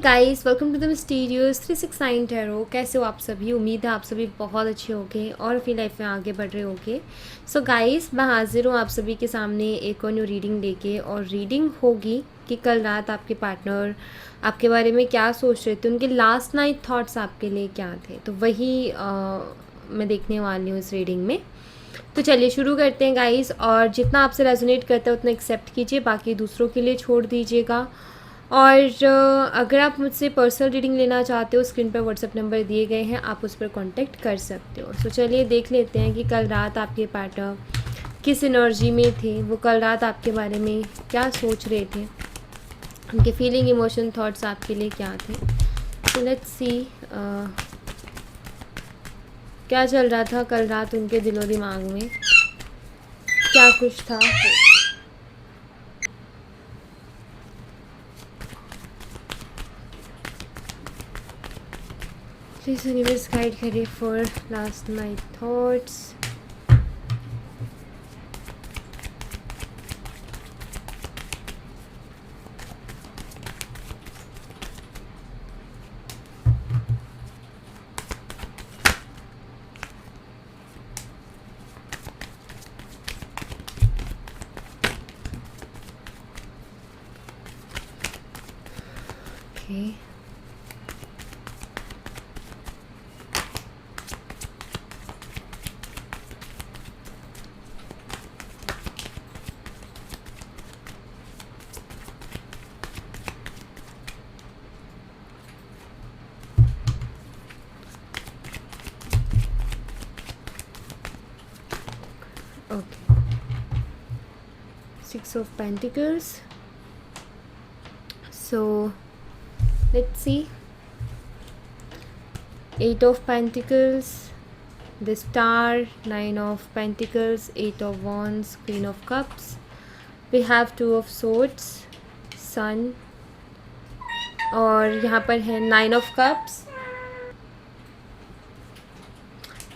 Guys, welcome to the mysterious 369 tarot. कैसे हो आप सभी? उम्मीद है आप सभी बहुत अच्छे होंगे और अपनी लाइफ में आगे बढ़ रहे होंगे। सो गाइस, मैं हाजिर हूँ आप सभी के सामने एक और न्यू रीडिंग लेके। और रीडिंग होगी कि कल रात आपके पार्टनर आपके बारे में क्या सोच रहे थे, उनके लास्ट नाइट थॉट्स आपके लिए क्या थे। तो वही मैं देखने वाली हूँ इस रीडिंग में। तो चलिए शुरू करते हैं गाइस। और जितना आपसे रेजोनेट करता है उतना एक्सेप्ट कीजिए, बाकी दूसरों के लिए छोड़ दीजिएगा। और अगर आप मुझसे पर्सनल रीडिंग लेना चाहते हो, स्क्रीन पर व्हाट्सएप नंबर दिए गए हैं, आप उस पर कांटेक्ट कर सकते हो। तो चलिए देख लेते हैं कि कल रात आपके पार्टनर किस एनर्जी में थे, वो कल रात आपके बारे में क्या सोच रहे थे, उनके फीलिंग, इमोशन, थॉट्स आपके लिए क्या थे। तो लेट्स सी क्या चल रहा था कल रात उनके दिलो दिमाग में, क्या कुछ था। प्लीज यूनिवर्स गाइड करिए for last night thoughts. Okay, okay. 6 of Pentacles. So let's see. 8 of Pentacles, the Star, 9 of Pentacles, 8 of Wands, Queen of Cups. We have 2 of Swords, Sun, और यहाँ पर है 9 of Cups,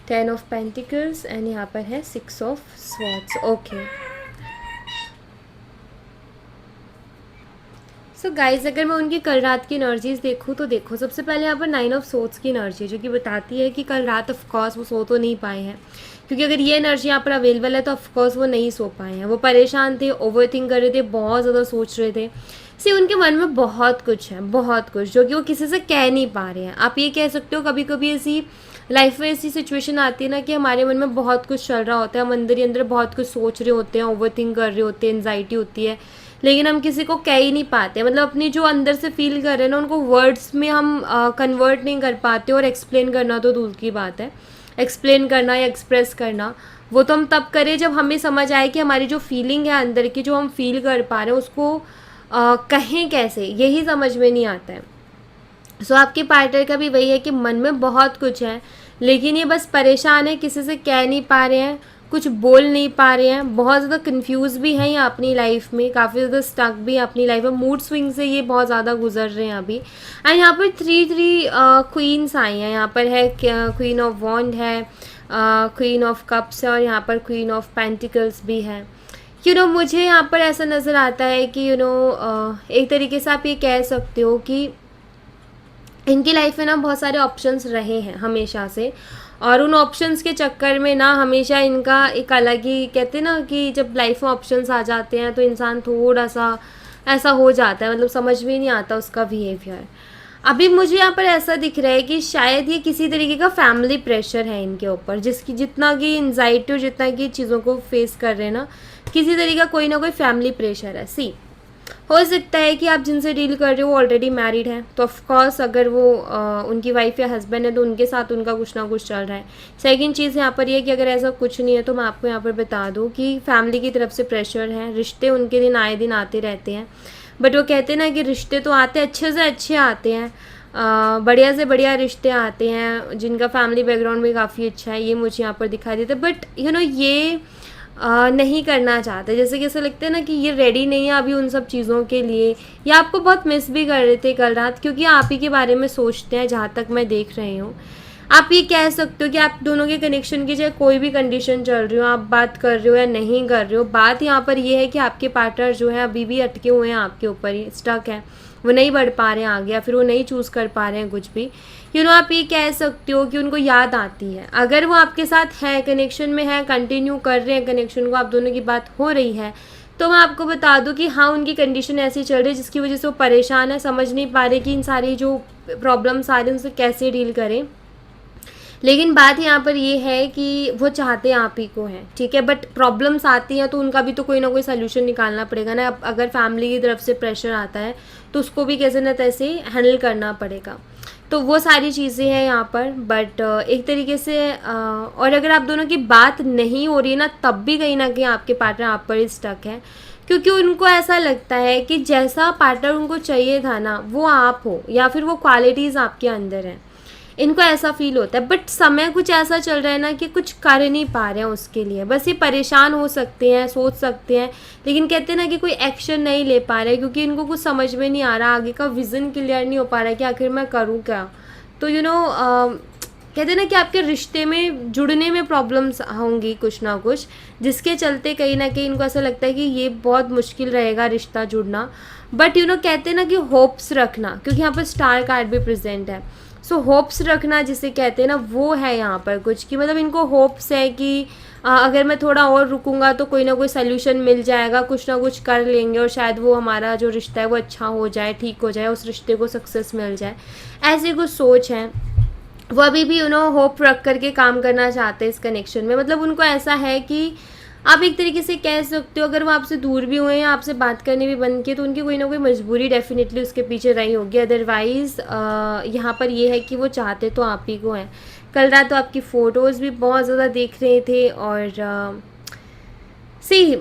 10 of Pentacles, and यहाँ पर है 6 of Swords. Okay, so guys, अगर मैं उनकी कल रात की एनर्जीज देखूँ तो देखो, सबसे पहले यहाँ पर 9 ऑफ सोर्ड्स की एनर्जी जो कि बताती है कि कल रात ऑफकोर्स वो सो तो नहीं पाए हैं, क्योंकि अगर ये एनर्जी यहाँ पर अवेलेबल है तो ऑफकोर्स वो नहीं सो पाए हैं। वो परेशान थे, ओवर थिंक कर रहे थे, बहुत ज़्यादा सोच रहे थे। सी उनके मन में बहुत कुछ है, बहुत कुछ जो कि वो किसी से कह नहीं पा रहे हैं। आप ये कह सकते हो कभी कभी ऐसी लाइफ में ऐसी सिचुएशन आती है ना कि हमारे मन में बहुत कुछ चल रहा होता है, हम अंदर ही अंदर बहुत कुछ सोच रहे होते हैं, ओवर थिंक कर रहे होते हैं, एनजाइटी होती है, लेकिन हम किसी को कह ही नहीं पाते। मतलब अपनी जो अंदर से फील कर रहे हैं ना, उनको वर्ड्स में हम कन्वर्ट नहीं कर पाते। और एक्सप्लेन करना तो दूर की बात है, एक्सप्लेन करना या एक्सप्रेस करना वो तो हम तब करें जब हमें समझ आए कि हमारी जो फीलिंग है अंदर की, जो हम फील कर पा रहे हैं, उसको कहें कैसे, यही समझ में नहीं आता है। सो आपके पार्टनर का भी वही है कि मन में बहुत कुछ है, लेकिन ये बस परेशान है, किसी से कह नहीं पा रहे हैं, कुछ बोल नहीं पा रहे हैं, बहुत ज़्यादा कंफ्यूज भी हैं ये अपनी लाइफ में, काफ़ी ज़्यादा स्टक भी हैं अपनी लाइफ में, मूड स्विंग से ये बहुत ज़्यादा गुजर रहे हैं अभी। एंड यहाँ पर थ्री क्वींस आई हैं। यहाँ पर है क्वीन ऑफ वॉन्ड है, क्वीन ऑफ कप्स है, और यहाँ पर क्वीन ऑफ पेंटिकल्स भी है। मुझे यहाँ पर ऐसा नज़र आता है कि एक तरीके से आप ये कह सकते हो कि इनकी लाइफ में ना बहुत सारे ऑप्शंस रहे हैं हमेशा से, और उन ऑप्शंस के चक्कर में ना हमेशा इनका एक अलग ही, कहते हैं ना कि जब लाइफ में ऑप्शंस आ जाते हैं तो इंसान थोड़ा सा ऐसा हो जाता है, मतलब समझ में नहीं आता उसका बिहेवियर। अभी मुझे यहाँ पर ऐसा दिख रहा है कि शायद ये किसी तरीके का फैमिली प्रेशर है इनके ऊपर, जिसकी जितना कि एंजाइटी और जितना कि चीज़ों को फेस कर रहे हैं ना, किसी तरीके का कोई ना कोई फैमिली प्रेशर है। सी हो सकता है कि आप जिनसे डील कर रहे हो ऑलरेडी मैरिड हैं, तो ऑफकोर्स अगर वो उनकी वाइफ या हस्बैंड है तो उनके साथ उनका कुछ ना कुछ चल रहा है। सेकंड चीज़ यहाँ पर ये कि अगर ऐसा कुछ नहीं है तो मैं आपको यहाँ पर बता दूँ कि फैमिली की तरफ से प्रेशर है, रिश्ते उनके दिन आए दिन आते रहते हैं। बट वो कहते हैं ना कि रिश्ते तो आते अच्छे से अच्छे आते हैं, बढ़िया से बढ़िया रिश्ते आते हैं जिनका फैमिली बैकग्राउंड भी काफ़ी अच्छा है, ये मुझे यहाँ पर दिखाई देता है। बट ये नहीं करना चाहते, जैसे कि ऐसा लगता है ना कि ये रेडी नहीं है अभी उन सब चीज़ों के लिए, या आपको बहुत मिस भी कर रहे थे कल रात, क्योंकि आप ही के बारे में सोचते हैं जहाँ तक मैं देख रही हूँ। आप ये कह सकते हो कि आप दोनों के कनेक्शन की चाहे कोई भी कंडीशन चल रही हो, आप बात कर रहे हो या नहीं कर रहे हो, बात यहाँ पर ये है कि आपके पार्टनर जो है अभी भी अटके हुए हैं आपके ऊपर ही, स्टक है, वो नहीं बढ़ पा रहे हैं आगे, या फिर वो नहीं चूज़ कर पा रहे हैं कुछ भी, आप ये कह सकते हो कि उनको याद आती है। अगर वो आपके साथ है, कनेक्शन में है, कंटिन्यू कर रहे हैं कनेक्शन को, आप दोनों की बात हो रही है, तो मैं आपको बता दूं कि हाँ, उनकी कंडीशन ऐसी चल रही है जिसकी वजह से वो परेशान है, समझ नहीं पा रहे कि इन सारी जो प्रॉब्लम्स आ रही हैं उनसे कैसे डील करें। लेकिन बात यहाँ पर ये है कि वो चाहते आप ही को हैं, ठीक है, बट प्रॉब्लम्स आती हैं तो उनका भी तो कोई ना कोई सोल्यूशन निकालना पड़ेगा ना। अब अगर फैमिली की तरफ से प्रेशर आता है तो उसको भी कैसे ना तैसे हैंडल करना पड़ेगा। तो वो सारी चीज़ें हैं यहाँ पर, बट एक तरीके से और अगर आप दोनों की बात नहीं हो रही है ना, तब भी कहीं ना कहीं आपके पार्टनर आप पर ही स्टक है, क्योंकि उनको ऐसा लगता है कि जैसा पार्टनर उनको चाहिए था ना, वो आप हो, या फिर वो क्वालिटीज़ आपके अंदर हैं, इनको ऐसा फील होता है। बट समय कुछ ऐसा चल रहा है ना कि कुछ कर नहीं पा रहे हैं उसके लिए, बस ये परेशान हो सकते हैं, सोच सकते हैं, लेकिन कहते हैं ना कि कोई एक्शन नहीं ले पा रहे, क्योंकि इनको कुछ समझ में नहीं आ रहा, आगे का विज़न क्लियर नहीं हो पा रहा है कि आखिर मैं करूँ क्या। तो कहते हैं ना कि आपके रिश्ते में जुड़ने में प्रॉब्लम्स होंगी कुछ ना कुछ, जिसके चलते कहीं ना कहीं इनको ऐसा लगता है कि ये बहुत मुश्किल रहेगा रिश्ता जुड़ना। बट कहते हैं ना कि होप्स रखना, क्योंकि यहाँ पर स्टार कार्ड भी प्रेजेंट है। सो होप्स रखना जिसे कहते हैं ना, वो है यहाँ पर कुछ कि मतलब इनको होप्स है कि अगर मैं थोड़ा और रुकूंगा तो कोई ना कोई सोल्यूशन मिल जाएगा, कुछ ना कुछ कर लेंगे और शायद वो हमारा जो रिश्ता है वो अच्छा हो जाए, ठीक हो जाए, उस रिश्ते को सक्सेस मिल जाए, ऐसी कुछ सोच है। वो अभी भी होप रख करके काम करना चाहते हैं इस कनेक्शन में। मतलब उनको ऐसा है कि आप एक तरीके से कह सकते हो, अगर वो आपसे दूर भी हुए हैं, आपसे बात करने भी बंद किए, तो उनकी कोई ना कोई मजबूरी डेफिनेटली उसके पीछे रही होगी। अदरवाइज़ यहाँ पर ये है कि वो चाहते तो आप ही को हैं। कल रात तो आपकी फ़ोटोज़ भी बहुत ज़्यादा देख रहे थे, और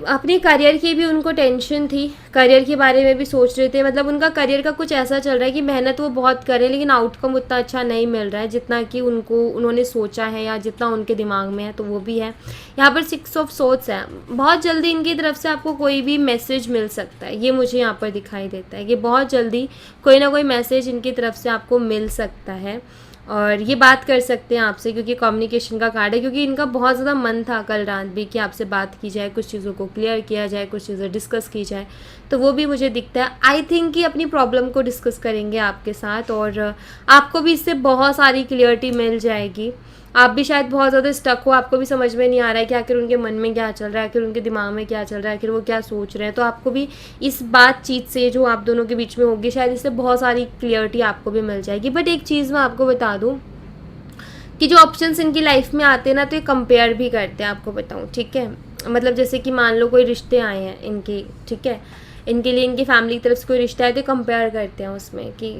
अपनी करियर की भी उनको टेंशन थी, करियर के बारे में भी सोच रहे थे। मतलब उनका करियर का कुछ ऐसा चल रहा है कि मेहनत वो बहुत करें, लेकिन आउटकम उतना अच्छा नहीं मिल रहा है जितना कि उन्होंने सोचा है या जितना उनके दिमाग में है, तो वो भी है। यहाँ पर 6 ऑफ सोर्ड्स है, बहुत जल्दी इनकी तरफ से आपको कोई भी मैसेज मिल सकता है, ये मुझे यहाँ पर दिखाई देता है कि बहुत जल्दी कोई ना कोई मैसेज इनकी तरफ से आपको मिल सकता है, और ये बात कर सकते हैं आपसे, क्योंकि कम्युनिकेशन का कार्ड है। क्योंकि इनका बहुत ज़्यादा मन था कल रात भी कि आपसे बात की जाए, कुछ चीज़ों को क्लियर किया जाए, कुछ चीज़ें डिस्कस की जाए, तो वो भी मुझे दिखता है। आई थिंक कि अपनी प्रॉब्लम को डिस्कस करेंगे आपके साथ, और आपको भी इससे बहुत सारी क्लियरिटी मिल जाएगी। आप भी शायद बहुत ज़्यादा स्टक हो, आपको भी समझ में नहीं आ रहा है कि आखिर उनके मन में क्या चल रहा है, आखिर उनके दिमाग में क्या चल रहा है, आखिर वो क्या सोच रहे हैं। तो आपको भी इस बातचीत से जो आप दोनों के बीच में होगी, शायद इससे बहुत सारी क्लियरिटी आपको भी मिल जाएगी। बट एक चीज़ मैं आपको बता दूँ कि जो ऑप्शंस इनकी लाइफ में आते हैं ना, तो ये कंपेयर भी करते हैं, आपको बताऊँ, ठीक है। मतलब जैसे कि मान लो कोई रिश्ते आए हैं इनके, ठीक है, इनके लिए इनकी फैमिली की तरफ से कोई रिश्ता है, तो कंपेयर करते हैं उसमें कि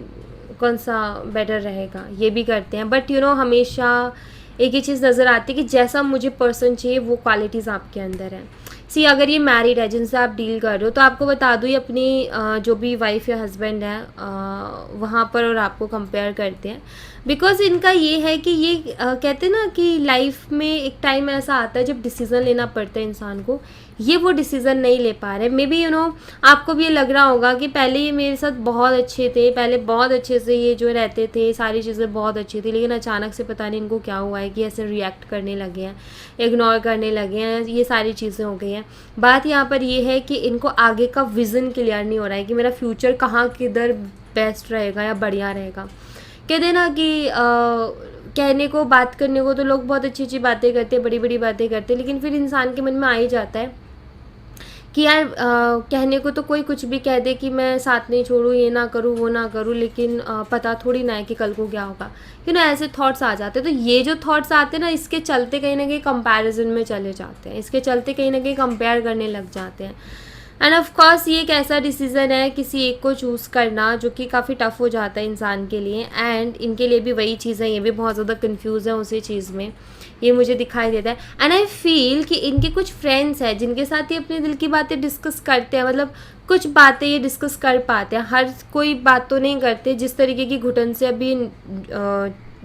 कौन सा बेटर रहेगा, ये भी करते हैं। बट हमेशा एक ही चीज़ नज़र आती है कि जैसा मुझे पर्सन चाहिए वो क्वालिटीज़ आपके अंदर हैं। अगर ये मैरिड है जिनसे आप डील कर रहे हो, तो आपको बता दूँ, ये अपनी जो भी वाइफ या हस्बैंड है वहाँ पर और आपको कंपेयर करते हैं। बिकॉज इनका ये है कि ये कहते हैं ना कि लाइफ में एक टाइम ऐसा आता है जब डिसीज़न लेना पड़ता है इंसान को, ये वो डिसीज़न नहीं ले पा रहे। मे बी आपको भी ये लग रहा होगा कि पहले ये मेरे साथ बहुत अच्छे थे, पहले बहुत अच्छे से ये जो रहते थे, सारी चीज़ें बहुत अच्छी थी, लेकिन अचानक से पता नहीं इनको क्या हुआ है कि ऐसे रिएक्ट करने लगे हैं, इग्नोर करने लगे हैं, ये सारी चीज़ें हो गई हैं। बात यहाँ पर ये है कि इनको आगे का विज़न क्लियर नहीं हो रहा है कि मेरा फ्यूचर कहाँ किधर बेस्ट रहेगा या बढ़िया रहेगा। कहते हैं ना कि कहने को, बात करने को तो लोग बहुत अच्छी अच्छी बातें करते हैं, बड़ी बड़ी बातें करते हैं, लेकिन फिर इंसान के मन में आ ही जाता है कि यार कहने को तो कोई कुछ भी कह दे कि मैं साथ नहीं छोड़ूँ, ये ना करूँ, वो ना करूँ, लेकिन पता थोड़ी ना है कि कल को क्या होगा। ऐसे थॉट्स आ जाते हैं। तो ये जो थॉट्स आते हैं ना, इसके चलते कहीं ना कहीं कंपैरिजन में चले जाते हैं, इसके चलते कहीं ना कहीं कंपेयर करने लग जाते हैं। एंड ऑफ कोर्स ये एक ऐसा डिसीज़न है किसी एक को चूज़ करना जो कि काफ़ी टफ हो जाता है इंसान के लिए। एंड इनके लिए भी वही चीज़ है, ये भी बहुत ज़्यादा कंफ्यूज है उसी चीज़ में, ये मुझे दिखाई देता है। एंड आई फील कि इनके कुछ फ्रेंड्स हैं जिनके साथ ये अपने दिल की बातें डिस्कस करते हैं। मतलब कुछ बातें ये डिस्कस कर पाते हैं, हर कोई बात तो नहीं करते। जिस तरीके की घुटन से अभी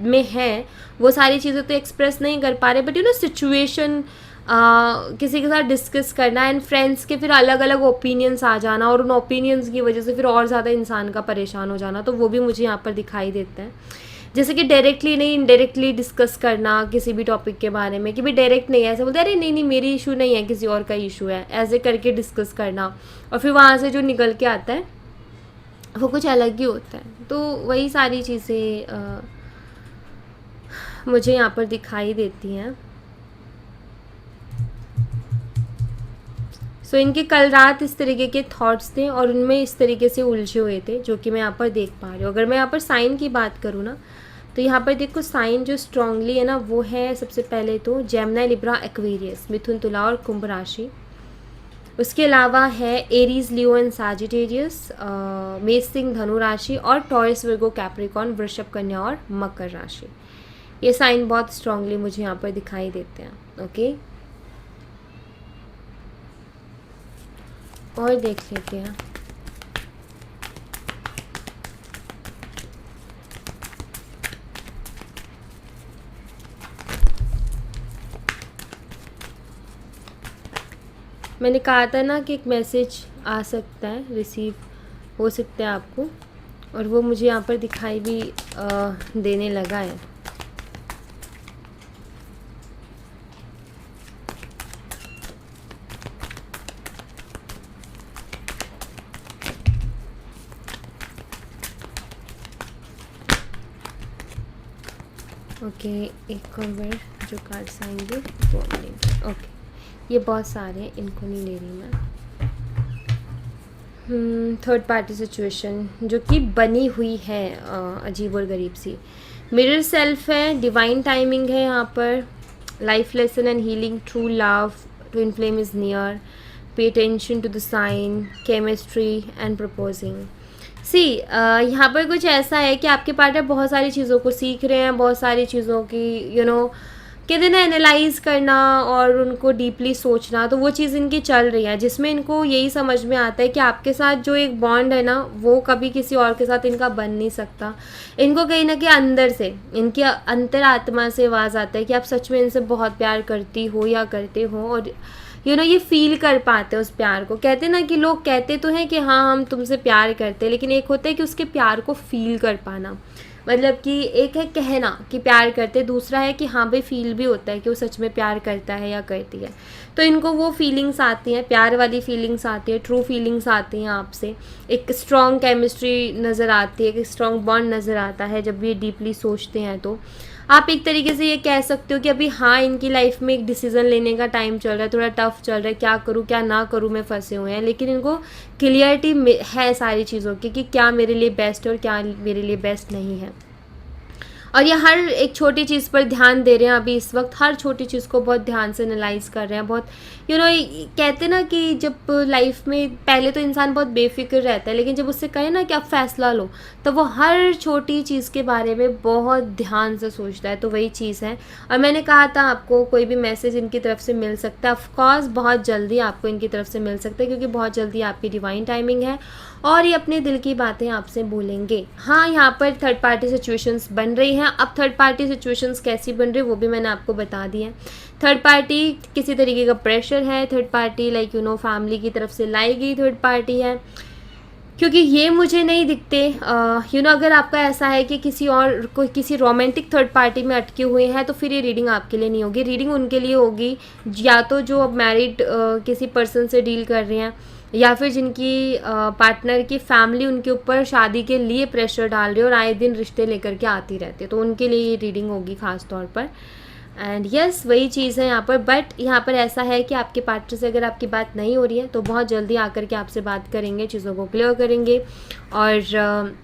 में है वो सारी चीज़ें तो एक्सप्रेस नहीं कर पा रहे, बट सिचुएशन किसी के साथ डिस्कस करना, एंड फ्रेंड्स के फिर अलग अलग ओपिनियंस आ जाना, और उन ओपिनियंस की वजह से फिर और ज़्यादा इंसान का परेशान हो जाना, तो वो भी मुझे यहाँ पर दिखाई देता है। जैसे कि डायरेक्टली नहीं, इनडायरेक्टली डिस्कस करना किसी भी टॉपिक के बारे में, कि भाई डायरेक्ट नहीं है, ऐसे बोलते अरे नहीं नहीं मेरी इशू नहीं है, किसी और का इशू है, ऐसे करके डिस्कस करना, और फिर वहाँ से जो निकल के आता है वो कुछ अलग ही होता है। तो वही सारी चीज़ें मुझे यहाँ पर दिखाई देती हैं। सो इनके कल रात इस तरीके के थॉट्स थे और उनमें इस तरीके से उलझे हुए थे, जो कि मैं यहाँ पर देख पा रही हूँ। अगर मैं यहाँ पर साइन की बात करूँ ना, तो यहाँ पर देखो साइन जो स्ट्रांगली है ना, वो है सबसे पहले तो जेमिनी, लिब्रा, एक्वेरियस, मिथुन, तुला और कुंभ राशि। उसके अलावा है एरीज, लियो एंड सैजिटेरियस, मेष, सिंह, धनु राशि और टॉरस, वर्गो, कैप्रिकॉर्न, वृषभ, कन्या और मकर राशि। ये साइन बहुत स्ट्रांगली मुझे यहाँ पर दिखाई देते हैं। ओके, और देख लेते हैं। मैंने कहा था ना कि एक मैसेज आ सकता है, रिसीव हो सकता है आपको, और वो मुझे यहाँ पर दिखाई भी देने लगा है। ओके, एक और बार जो कार्ड्स आएंगे वो लेंगे। ओके, ये बहुत सारे हैं, इनको नहीं ले रही मैं। थर्ड पार्टी सिचुएशन जो कि बनी हुई है अजीब और गरीब सी। मिरर सेल्फ है, डिवाइन टाइमिंग है यहाँ पर, life lesson and healing, true love, twin flame is near, pay attention to the sign, chemistry and proposing. See यहाँ पर कुछ ऐसा है कि आपके पार्टनर बहुत सारी चीज़ों को सीख रहे हैं, बहुत सारी चीज़ों की कहते हैं ना एनालाइज करना और उनको डीपली सोचना, तो वो चीज़ इनकी चल रही है, जिसमें इनको यही समझ में आता है कि आपके साथ जो एक बॉन्ड है ना, वो कभी किसी और के साथ इनका बन नहीं सकता। इनको कहीं ना कहीं अंदर से, इनकी अंतरात्मा से आवाज़ आता है कि आप सच में इनसे बहुत प्यार करती हो या करते हो, और ये फील कर पाते हैं उस प्यार को। कहते ना कि लोग कहते तो हैं कि हाँ हम तुमसे प्यार करते हैं, लेकिन एक होता है कि उसके प्यार को फील कर पाना। मतलब कि एक है कहना कि प्यार करते, दूसरा है कि हाँ भाई फील भी होता है कि वो सच में प्यार करता है या करती है। तो इनको वो फीलिंग्स आती हैं, प्यार वाली फीलिंग्स आती है, ट्रू फीलिंग्स आती हैं आपसे, एक स्ट्रॉन्ग केमिस्ट्री नज़र आती है, एक स्ट्रॉन्ग बॉन्ड नज़र आता है जब ये डीपली सोचते हैं। तो आप एक तरीके से ये कह सकते हो कि अभी हाँ इनकी लाइफ में एक डिसीज़न लेने का टाइम चल रहा है, थोड़ा टफ चल रहा है, क्या करूँ क्या ना करूँ में फंसे हुए हैं, लेकिन इनको क्लियरिटी है सारी चीज़ों की कि क्या मेरे लिए बेस्ट है और क्या मेरे लिए बेस्ट नहीं है। और ये हर एक छोटी चीज़ पर ध्यान दे रहे हैं अभी इस वक्त, हर छोटी चीज़ को बहुत ध्यान से एनालाइज कर रहे हैं। बहुत कहते हैं ना कि जब लाइफ में पहले तो इंसान बहुत बेफिक्र रहता है, लेकिन जब उससे कहे ना कि आप फैसला लो, तो वो हर छोटी चीज़ के बारे में बहुत ध्यान से सोचता है। तो वही चीज़ है। और मैंने कहा था आपको कोई भी मैसेज इनकी तरफ से मिल सकता है, ऑफकोर्स बहुत जल्दी आपको इनकी तरफ से मिल सकता है, क्योंकि बहुत जल्दी आपकी डिवाइन टाइमिंग है और ये अपने दिल की बातें आपसे बोलेंगे। हाँ, यहाँ पर थर्ड पार्टी सिचुएशंस बन रही हैं। अब थर्ड पार्टी सिचुएशंस कैसी बन रही है वो भी मैंने आपको बता दिया है। थर्ड पार्टी किसी तरीके का प्रेशर है, थर्ड पार्टी लाइक फैमिली की तरफ से लाई गई थर्ड पार्टी है, क्योंकि ये मुझे नहीं दिखते। अगर आपका ऐसा है कि किसी और कोई किसी रोमांटिक थर्ड पार्टी में अटके हुए हैं, तो फिर ये रीडिंग आपके लिए नहीं होगी। रीडिंग उनके लिए होगी या तो जो अब मैरिड किसी पर्सन से डील कर रहे हैं, या फिर जिनकी पार्टनर की फैमिली उनके ऊपर शादी के लिए प्रेशर डाल रही है और आए दिन रिश्ते लेकर के आती रहती है, तो उनके लिए ये रीडिंग होगी ख़ास तौर पर। एंड यस, वही चीज़ है यहाँ पर। बट यहाँ पर ऐसा है कि आपके पार्टनर से अगर आपकी बात नहीं हो रही है, तो बहुत जल्दी आकर के आपसे बात करेंगे, चीज़ों को क्लियर करेंगे, और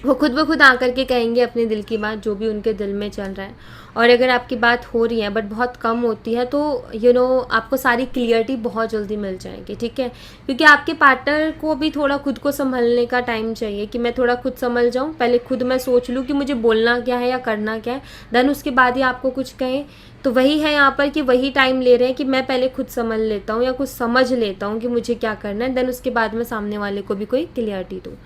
वो खुद ब खुद आकर के कहेंगे अपने दिल की बात, जो भी उनके दिल में चल रहा है। और अगर आपकी बात हो रही है बट बहुत कम होती है, तो आपको सारी क्लियरिटी बहुत जल्दी मिल जाएगी, ठीक है। क्योंकि आपके पार्टनर को भी थोड़ा खुद को संभलने का टाइम चाहिए कि मैं थोड़ा खुद संभल जाऊँ, पहले खुद मैं सोच लूँ कि मुझे बोलना क्या है या करना क्या है, देन उसके बाद ही आपको कुछ कहें। तो वही है यहाँ पर कि वही टाइम ले रहे हैं कि मैं पहले खुद समझ लेता हूँ या कुछ समझ लेता हूँ कि मुझे क्या करना है, देन उसके बाद मैं सामने वाले को भी कोई क्लियरिटी दूँ।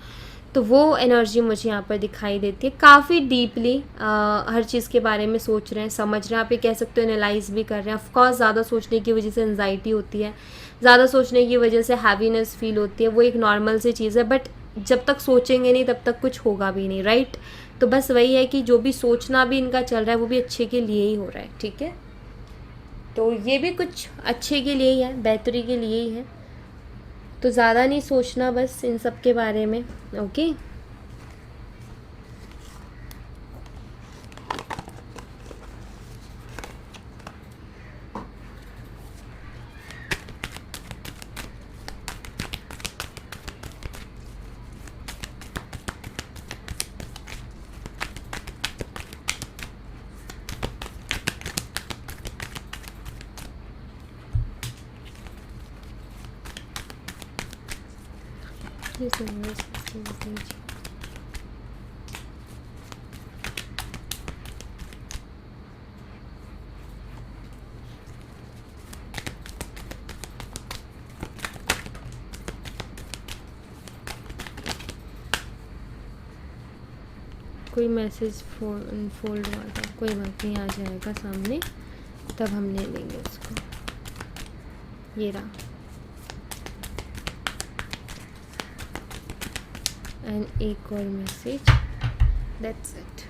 तो वो एनर्जी मुझे यहाँ पर दिखाई देती है। काफ़ी डीपली हर चीज़ के बारे में सोच रहे हैं, समझ रहे हैं, आप ये कह सकते हो एनालाइज भी कर रहे हैं। ऑफकोर्स ज़्यादा सोचने की वजह से एंजाइटी होती है, ज़्यादा सोचने की वजह से हैवीनेस फील होती है, वो एक नॉर्मल सी चीज़ है। बट जब तक सोचेंगे नहीं तब तक कुछ होगा भी नहीं, राइट। तो बस वही है कि जो भी सोचना भी इनका चल रहा है वो भी अच्छे के लिए ही हो रहा है, ठीक है। तो ये भी कुछ अच्छे के लिए ही है, बेहतरी के लिए ही है। तो ज़्यादा नहीं सोचना बस इन सब के बारे में। ओके, कोई मैसेज फोल्ड हुआ था, कोई बात नहीं, आ जाएगा सामने तब हम ले लेंगे उसको। ये रहा, एंड एक और मैसेज, दैट्स इट।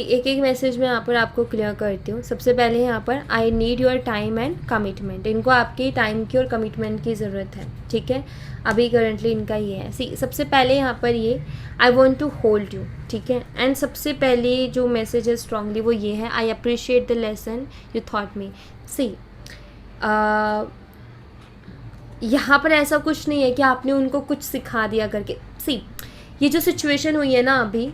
एक एक मैसेज में यहाँ पर आपको क्लियर करती हूँ। सबसे पहले यहाँ पर I need your time and commitment, इनको आपकी टाइम की और कमिटमेंट की ज़रूरत है, ठीक है। अभी करंटली इनका ये है। सबसे पहले यहाँ पर ये I want to hold you, ठीक है। एंड सबसे पहले जो मैसेज है स्ट्रांगली वो ये है, I appreciate the lesson you thought me. यहाँ पर ऐसा कुछ नहीं है कि आपने उनको कुछ सिखा दिया करके। ये जो सिचुएशन हुई है ना अभी,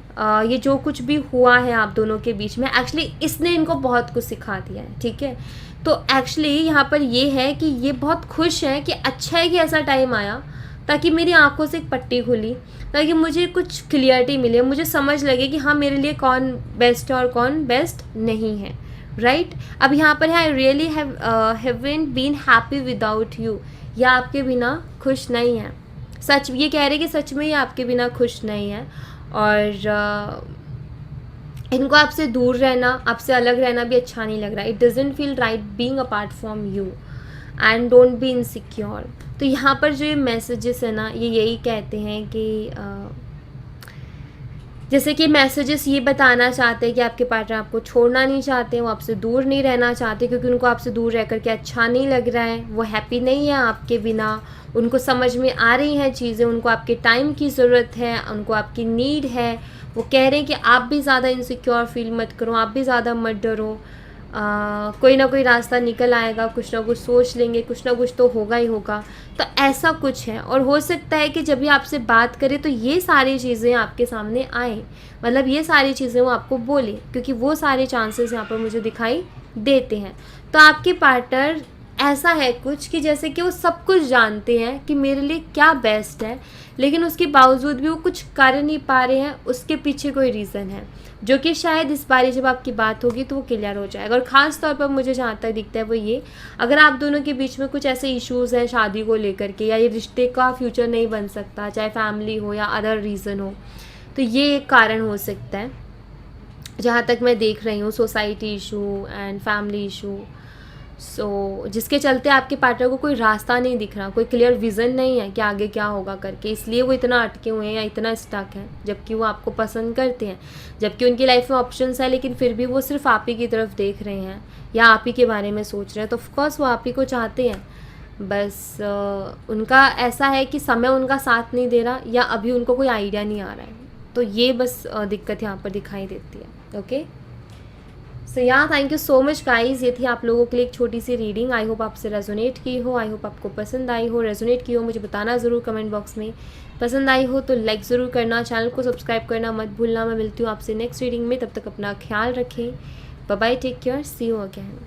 ये जो कुछ भी हुआ है आप दोनों के बीच में, एक्चुअली इसने इनको बहुत कुछ सिखा दिया है, ठीक है। तो एक्चुअली यहाँ पर ये है कि ये बहुत खुश है कि अच्छा है कि ऐसा टाइम आया, ताकि मेरी आंखों से एक पट्टी खुली, ताकि मुझे कुछ क्लियरिटी मिले, मुझे समझ लगे कि हाँ मेरे लिए कौन बेस्ट है और कौन बेस्ट नहीं है, राइट। अब यहाँ पर है I really haven't been happy without you, या आपके बिना खुश नहीं है। सच ये कह रहे कि सच में ही आपके बिना खुश नहीं है, और इनको आपसे दूर रहना, आपसे अलग रहना भी अच्छा नहीं लग रहा। It doesn't feel right being apart from you and don't be insecure. तो यहाँ पर जो ये मैसेजेस है ना, ये यही कहते हैं कि जैसे कि मैसेजेस ये बताना चाहते हैं कि आपके पार्टनर आपको छोड़ना नहीं चाहते, वो आपसे दूर नहीं रहना चाहते, क्योंकि उनको आपसे दूर रह करके अच्छा नहीं लग रहा है, वो हैप्पी नहीं है आपके बिना, उनको समझ में आ रही हैं चीज़ें, उनको आपके टाइम की ज़रूरत है, उनको आपकी नीड है। वो कह रहे हैं कि आप भी ज़्यादा इनसिक्योर फील मत करो, आप भी ज़्यादा मत डरो, कोई ना कोई रास्ता निकल आएगा, कुछ ना कुछ सोच लेंगे, कुछ ना कुछ तो होगा ही होगा। तो ऐसा कुछ है, और हो सकता है कि जब भी आपसे बात करे तो ये सारी चीज़ें आपके सामने आए, मतलब ये सारी चीज़ें वो आपको बोले, क्योंकि वो सारे चांसेस यहाँ पर मुझे दिखाई देते हैं। तो आपके पार्टनर ऐसा है कुछ कि जैसे कि वो सब कुछ जानते हैं कि मेरे लिए क्या बेस्ट है, लेकिन उसके बावजूद भी वो कुछ कर नहीं पा रहे हैं। उसके पीछे कोई रीज़न है, जो कि शायद इस बारी जब आपकी बात होगी तो वो क्लियर हो जाएगा। और ख़ास तौर पर मुझे जहाँ तक दिखता है वो ये, अगर आप दोनों के बीच में कुछ ऐसे इश्यूज़ हैं शादी को लेकर के, या ये रिश्ते का फ्यूचर नहीं बन सकता, चाहे फैमिली हो या अदर रीज़न हो, तो ये एक कारण हो सकता है जहाँ तक मैं देख रही हूँ, society issue and family issue. जिसके चलते आपके पार्टनर को कोई रास्ता नहीं दिख रहा, कोई क्लियर विज़न नहीं है कि आगे क्या होगा करके, इसलिए वो इतना अटके हुए हैं या इतना स्टक है, जबकि वो आपको पसंद करते हैं, जबकि उनकी लाइफ में ऑप्शंस है, लेकिन फिर भी वो सिर्फ आप ही की तरफ देख रहे हैं या आप ही के बारे में सोच रहे हैं। तो ऑफकोर्स वो आप ही को चाहते हैं, बस उनका ऐसा है कि समय उनका साथ नहीं दे रहा, या अभी उनको कोई आइडिया नहीं आ रहा है। तो ये बस दिक्कत यहाँ पर दिखाई देती है। ओके, सो या thank you so much guys, ये थी आप लोगों के लिए एक छोटी सी रीडिंग। आई होप आपसे रेजोनेट की हो, आई होप आपको पसंद आई हो। रेजोनेट की हो मुझे बताना ज़रूर कमेंट बॉक्स में, पसंद आई हो तो लाइक ज़रूर करना, चैनल को सब्सक्राइब करना मत भूलना। मैं मिलती हूँ आपसे नेक्स्ट रीडिंग में, तब तक अपना ख्याल रखें। Bye bye, take care, see you again.